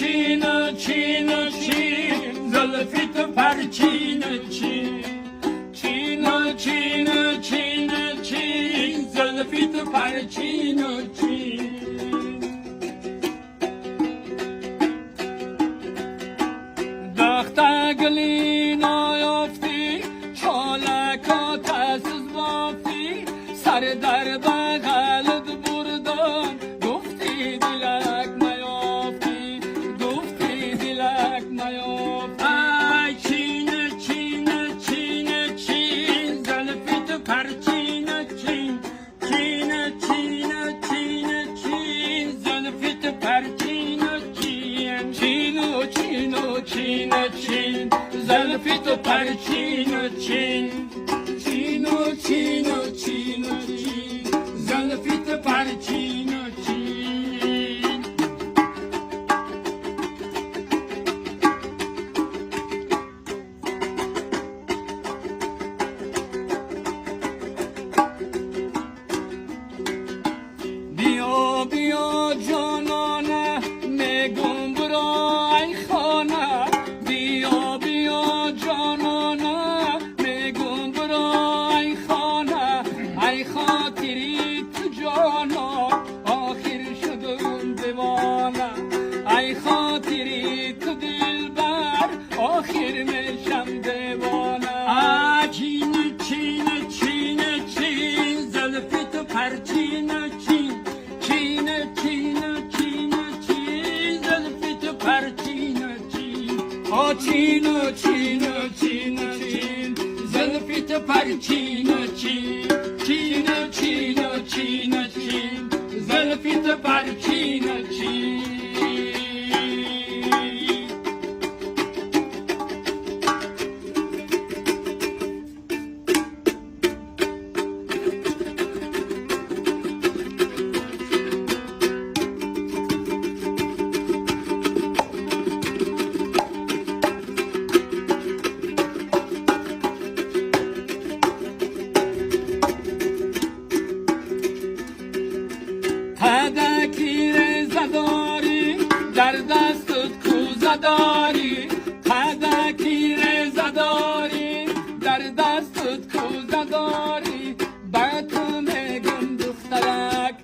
چین چین چین زلفی تو پرچین چین چین چین چین چین زلفی تو پرچین چین دختر گلی نایافتی چالکات از بافتی سر در بغلت بردم گفتی دلک نیافتی گفتی دلک نیافتی ای چین چین چین چین زلفی تو پرچین چین چین چین چین چین زلفی تو پرچین چین چینو چینو چین چین زلفی تو پرچین چین چینو چینو چینو چین زلفی تو پرچین چین بیا بیا جانانه میگم برای خانه بیا بیا جانانه میگم برای خانه ای خاطری تو جانا آخر شدم دیوانه ای خاطری تو دلبر آخر میشم دیوانه چین چین چین چین زلفی تو پرچین چین چین چین چین چین زلفی تو پرچین چین چین چین چین چین زلفی تو پرچین چین چین چین چین چین زلفی تو پرچین چین هدکی رزه داری در دستت کوزه داری هدکی رزه داری در دستت کوزه داری